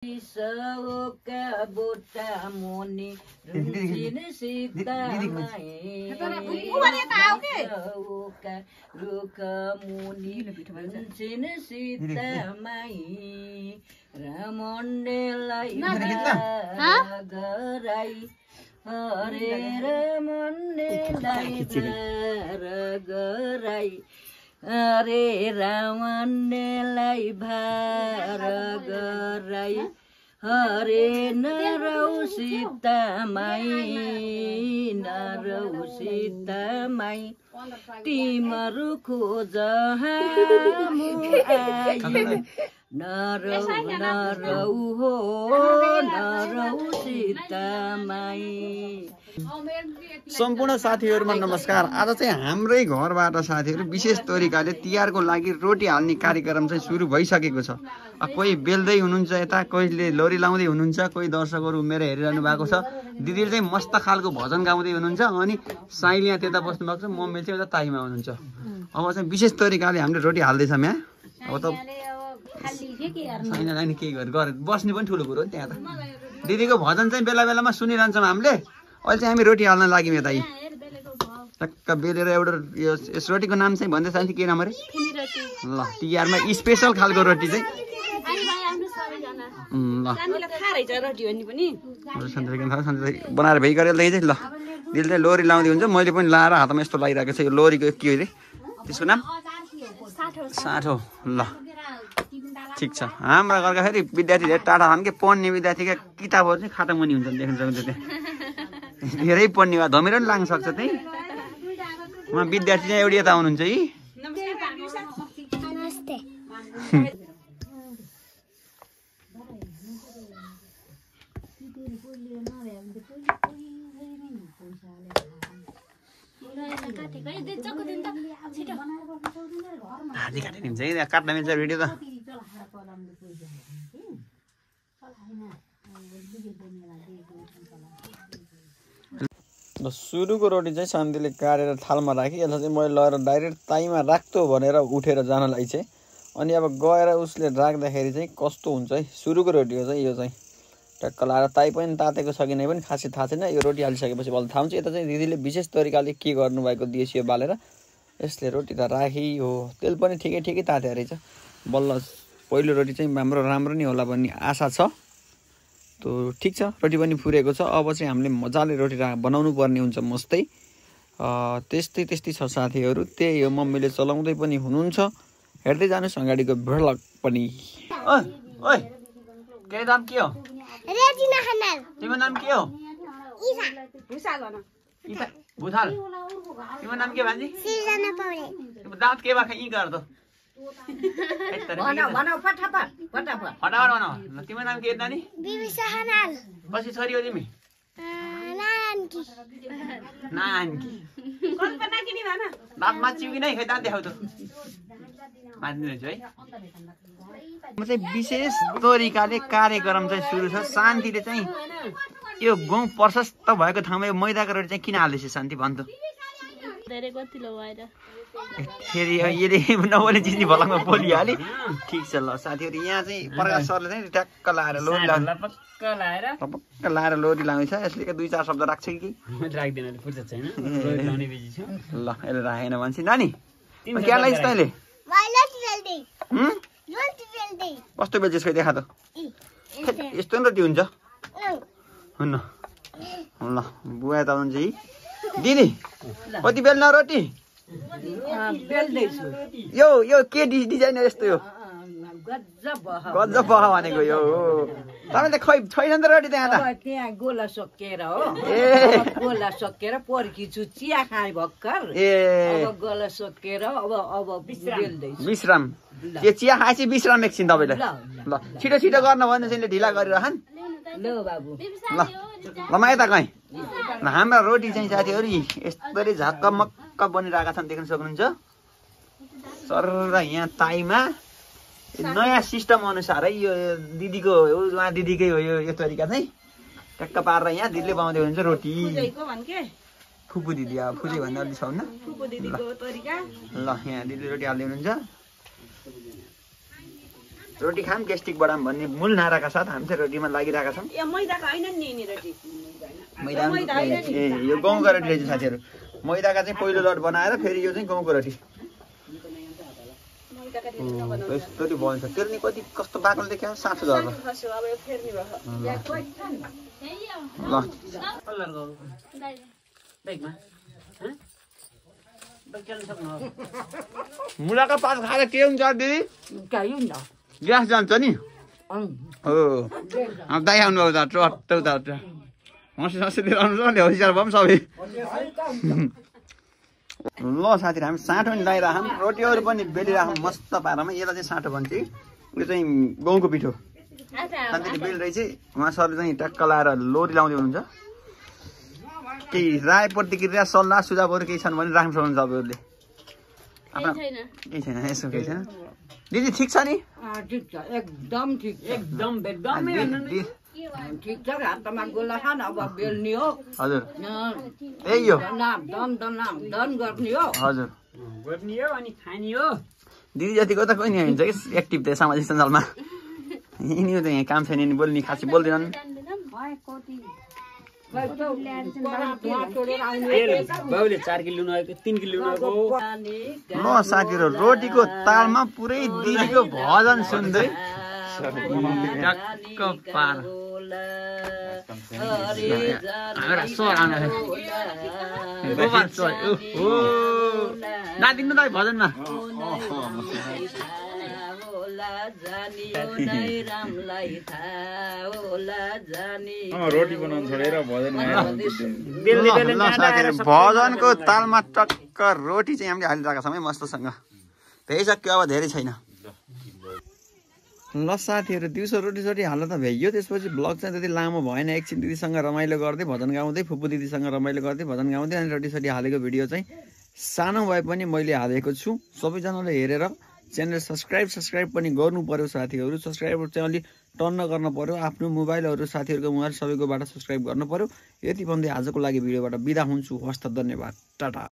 सौका बोटा मुनि रुचिन सीतामाई सौका रुख मुनि रुचिन सीतामाई रमण्डेलाई गराई हरे रमण्डेलाई गराई हरे रावणलाई भार गराई हरे नरौ सीतामाई नरौ सीतामाई तिम्रो खोज नरौ नरौ हो नरौ सीतामाई। सम्पूर्ण साथीहरुमा नमस्कार। आज चाहिँ हाम्रै घरबाट साथीहरु विशेष तरिकाले तिहारको लागि रोटी हाल्ने कार्यक्रम चाहिँ सुरु भइसकेको छ। कोही बेल्दै हुनुहुन्छ यता, कोहीले लोरी लाउँदै हुनुहुन्छ, कोही दर्शकहरु मेरो हेरिरहनु भएको छ। दिदीले चाहिँ मस्त खालको भजन गाउँदै हुनुहुन्छ, अनि साइली यहाँ त्यता बस्नु भएको छ, मम्मी चाहिँ उता ताईमा हुनुहुन्छ। अब चाहिँ विशेष तरिकाले हामीले रोटी हाल्दै छौं यहाँ। अब त साइनालाई नि के गरे बस्नु पनि ठुलो कुरो हो त्यहाँ त। दिदीको भजन चाहिँ बेला बेलामा सुनिरहन्छौँ हामीले। अहिले चाहिँ हामी रोटी हाल्न लाग्यौँ यता। टक्क बेलेर एउटा यस रोटीको नाम चाहिँ भन्दै छ के नाम अरे? ल तिहारमा स्पेशल खालको रोटी चाहिँ ल बनाएर भइ गरेर ल्याइदिए ल। दिदीले चाहिँ लोरी लाउँदै हुन्छ, मैले पनि लाएर हातमा यस्तो लगाइरहेको छ। यो लोरीको के अरे त्यसको नाम? साठो। ल ठिक छ। हाम्रा घरका फेरि विद्यार्थीहरू टाढा छन् कि पढ्ने विद्यार्थीका किताबहरू चाहिँ खाटामुनि हुन्छन् देख्न सक्नुहुन्छ त्यहाँ। धेरै पढ्ने भए धमिरो पनि लाग्न सक्छ त्यही। उहाँ विद्यार्थी चाहिँ एउटी यता आउनुहुन्छ है। हाजी काट्ने हुन्छ है, काट्न मिल्छ भिडियो त। सुरुको रोटी चाहिँ शान्तिले काटेर थालमा राखी, यसलाई चाहिँ मैले लगेर डाइरेक्ट ताईमा राख्तो भनेर उठेर जानलाई चाहिँ। अनि अब गएर उसले राख्दाखेरि चाहिँ कस्तो हुन्छ है। सुरुको रोटी हो चाहिँ यो चाहिँ। टक्क लाएर ताई पनि तातेको छ कि नै पनि खासै थाहा छैन। यो रोटी हालिसकेपछि बल्ल थाहा हुन्छ। यता चाहिँ दिदीले विशेष तरिकाले के गर्नुभएको देसियो बालेर यसले रोटी त राखी हो। तेल पनि ठिकै ठिकै ताते रहेछ। बल्ल पहिलो रोटी चाहिँ हाम्रो राम्रो नै होला भन्ने आशा छ। त ठिक छ, रोटी पनि फुरेको छ। अब चाहिँ हामीले मजाले रोटी बनाउनु पर्ने हुन्छ मस्तै। त्यस्तै छ साथीहरू। त्यही हो, मम्मीले चलाउँदै पनि हुनुहुन्छ। हेर्दै जानुहोस् अगाडिको भ्लग पनि। ओइ ओइ के नाम के हो? रेजिना खनाल। तिम्रो नाम के हो? ईसा। भुसाल भन। ईसा भुसाल। तिम्रो नाम के भान्जी? सिर्जना पौडे। तिम्रो दाँत के बाखा ई गर्दो? भन फटाफट फटाफट भन। तिम्रो नाम के नानी? बिबिसा खनाल। कसरी छोरी हो तिमी? नानकी। नानकी। कल्पना किनी भन। दाँत माचिउ कि नै? खै दाँत देखाउ त। मान्दिनुहुन्छ है। म चाहिँ विशेष तरिकाले कार्यक्रम चाहिँ सुरु छ। शान्तिले चाहिँ यो गाउँ प्रशस्त भएको ठाउँमा यो मैदाको रोटी चाहिँ किन हाल्दैछ शान्ति भन् त? फेरि यसले नबोल्ने चिज नि भलङमा बोलिहाले। ठिक छ ल साथीहरू। यहाँ चाहिँ प्रकाश सरले चाहिँ ट्याक्क लाएर लोरी लाउँछ। यसले दुई चार शब्द राख्छ कि राख्दैन, फुर्सद छैन, लाउने बिजी छु। ल यसले राखेन भन्छ। नानी क्या लाग्छ तैँले? कस्तो बेल्छस् खै देखा त? यस्तो नि रोटी हुन्छ? हुन्न। ल बुवा त हुन्छ है। दिदी कति बेल्न रोटी? यो के डिजाइन हो यस्तो? यो गजब बह भनेको यो। तपाईँ त खै छैन नि त रोटी त्यहाँ त? त्यहाँ गोला सकेर हो। ए गोला सकेर पर्खिछु चिया खाए भर्खर। ए अब गोला सकेर अब बेल्दैछु। विश्राम। यो चिया खाएपछि विश्राम एकछिन तपाईँले। ल छिटो छिटो गर्न भन्नु चाहिँ ढिला गरिरहन्। ल बाबु ल म यता गएँ। हाम्रा रोटी चाहिँ साथीहरू यस्तरी झक्कमक्क बनिरहेका छन् देख्न सक्नुहुन्छ। सर यहाँ ताईमा नयाँ सिस्टम अनुसार है यो दिदीको उहाँ दिदीकै हो यो तरिका चाहिँ। टक्क पारेर यहाँ दिदीले बनाउँदै हुनुहुन्छ रोटी। फुपू दिदी अब फुजे भन्दा अलिक छ हुन्न। ल यहाँ दिदीले रोटी हाल्दै हुनुहुन्छ। रोटी खाम गेस्ट्रिक बढाम भन्ने मूल नाराका साथ हामी चाहिँ रोटीमा लागिरहेका छौँ। मैदाको होइन नि नि रोटी मैदा ए यो गहुँको रोटी रहेछ साथीहरू। मैदाका चाहिँ पहिलो लट बनाएर फेरि यो चाहिँ गहुँको रोटी यस्तोले बन्छ। त्यसले कति कस्तो बाक्लो देख्यो साँचो झर्छ। मुलाका पात खाएर के हुन्छ दिदी? ग्यास जान्छ नि। हो दाइ आउनु उता ट्रट उता हँसी लिएर आउनु नि होसियार भयो सबै। ल साथीहरू हामी साँठो पनि लगाइराखौँ रोटीहरू पनि बेलिराखौँ मस्त पारामा। यसलाई चाहिँ साँठो भन्छ। यो चाहिँ गहुँको पिठो शान्तिले बेल रहेछ। उहाँ सरले चाहिँ ट्याक्क लाएर लोरी लाउँदै हुनुहुन्छ। केही राय प्रतिक्रिया सल्लाह सुझावहरू केही छन् भने राख्न सक्नुहुन्छ तपाईँहरूले। केही छैन यसो केही छैन। दिदी ठिक छ नि? ठिक छ एकदम ठिक एकदम ठिक छ। हातमा गोला खान अब बेल्ने हो। हजुर यही हो दन गर्ने हो। हजुर गर्ने हो अनि खाने हो। दिदी जतिको त कोही नि हुन्छ कि एक्टिभ त्यो सामाजिक सञ्जालमा। यिनीहरू त यहाँ काम छैन नि बोल्ने खासै बोल्दैनन्। बाबुले 4 किलो नुहाएको 3 किलो नुहाएको। ल साथीहरू रोटीको तालमा पुरै दिदीको भजन सुन्दै टक्क पार नादिनु दाइ भजनमा। रोटी बनाउनु छोडेर भजन भजनको तालमा टक्क रोटी चाहिँ हामीले हालिरहेका छौँ है मस्तसँग। भ्याइसक्यो अब धेरै छैन। ल साथीहरू दिउँसो रोटी सोटी हाल्दा त भ्याइयो। त्यसपछि ब्लग चाहिँ त्यति लामो भएन। एकछिन दिदीसँग रमाइलो गर्दै भजन गाउँदै फुपू दिदीसँग रमाइलो गर्दै भजन गाउँदै अनि रोटी सोटी हालेको भिडियो चाहिँ सानो भए पनि मैले हालेको छु। सबैजनाले हेरेर च्यानल सब्सक्राइब पनि गर्नु पर्यो साथीहरू। सब्सक्राइब चाहिँ अलिक टर्न गर्न पर्यो। आफ्नो मोबाइलहरू साथीहरूको मोबाइल सबैकोबाट सब्सक्राइब गर्नु पर्यो। यति भन्दै आजको लागि भिडियोबाट बिदा हुन्छु। हस्त धन्यवाद टाटा।